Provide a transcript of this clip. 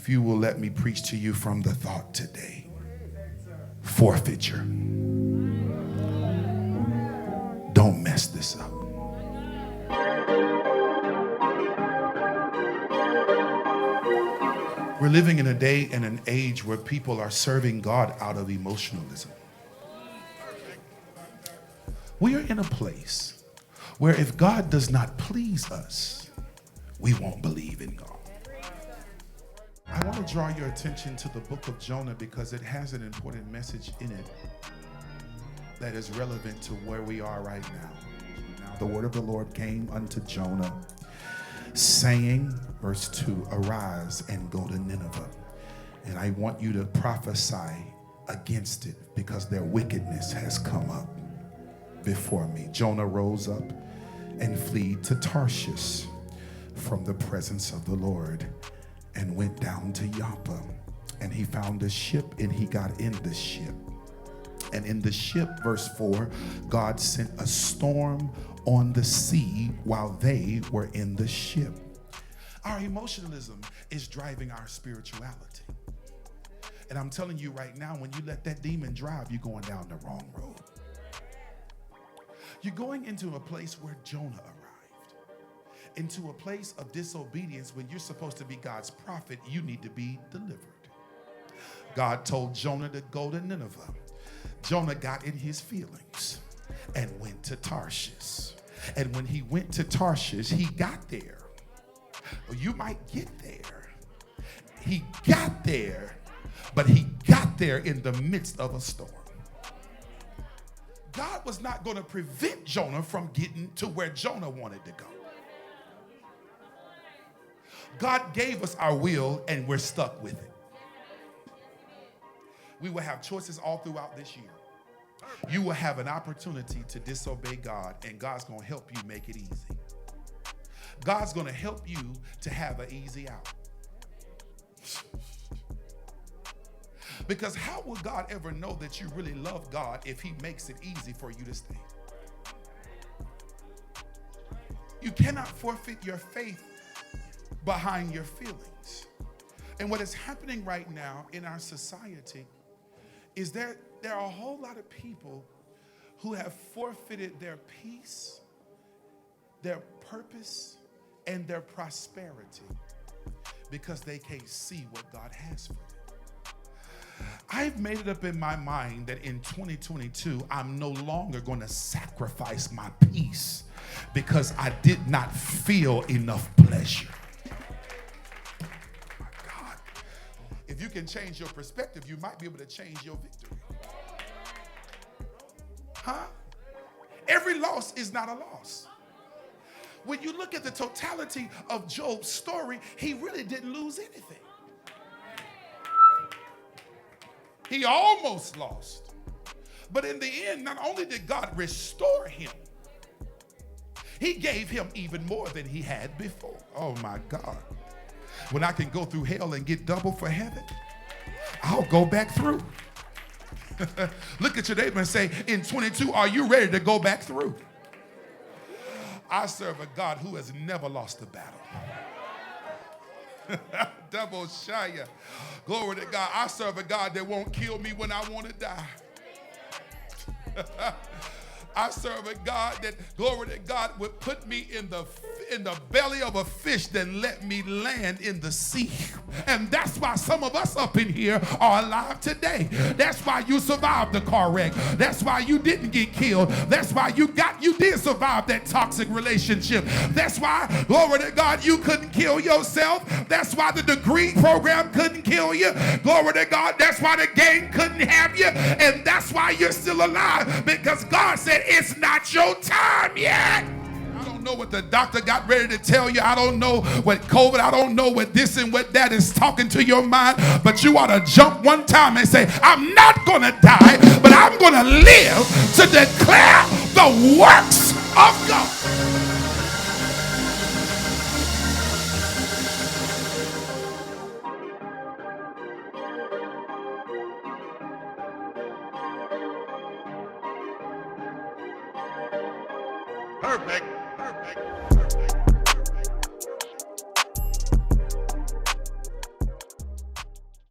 If you will let me preach to you from the thought today. Forfeiture. Don't mess this up. We're living in a day and an age where people are serving God out of emotionalism. We are in a place where if God does not please us, we won't believe in God. I want to draw your attention to the book of Jonah because it has an important message in it that is relevant to where we are right now. Now the word of the Lord came unto Jonah, saying, verse 2, arise and go to Nineveh. And I want you to prophesy against it because their wickedness has come up before me. Jonah rose up and fled to Tarshish from the presence of the Lord and went down to Joppa. And he found a ship and he got in the ship. And in the ship, verse 4, God sent a storm on the sea while they were in the ship. Our emotionalism is driving our spirituality. And I'm telling you right now, when you let that demon drive, you're going down the wrong road. You're going into a place where Jonah arrived. Into a place of disobedience when you're supposed to be God's prophet, you need to be delivered. God told Jonah to go to Nineveh. Jonah got in his feelings and went to Tarshish. And when he went to Tarshish, he got there. You might get there. He got there, but he got there in the midst of a storm. God was not going to prevent Jonah from getting to where Jonah wanted to go. God gave us our will and we're stuck with it. We will have choices all throughout this year. You will have an opportunity to disobey God, and God's going to help you make it easy. God's going to help you to have an easy out. Because how will God ever know that you really love God if he makes it easy for you to stay? You cannot forfeit your faith behind your feelings. And what is happening right now in our society is there are a whole lot of people who have forfeited their peace, their purpose, and their prosperity because they can't see what God has for them. I've made it up in my mind that in 2022, I'm no longer going to sacrifice my peace because I did not feel enough pleasure. My God. If you can change your perspective, you might be able to change your victory. Huh? Every loss is not a loss. When you look at the totality of Job's story, he really didn't lose anything. He almost lost. But in the end, not only did God restore him, he gave him even more than he had before. Oh my God. When I can go through hell and get double for heaven, I'll go back through. Look at your neighbor and say, in 22, are you ready to go back through? I serve a God who has never lost a battle. Double Shia. Glory to God. I serve a God that won't kill me when I want to die. I serve a God that, glory to God, would put me in the belly of a fish, then let me land in the sea. And that's why some of us up in here are alive today. That's why you survived the car wreck. That's why you didn't get killed. That's why you did survive that toxic relationship. That's why, glory to God, you couldn't kill yourself. That's why the degree program couldn't kill you. Glory to God, that's why the gang couldn't have you. And that's why you're still alive, because God said, it's not your time yet. I don't know what the doctor got ready to tell you. I don't know what COVID, I don't know what this and what that is talking to your mind, but you ought to jump one time and say, I'm not going to die, but I'm going to live to declare the works of God. Perfect.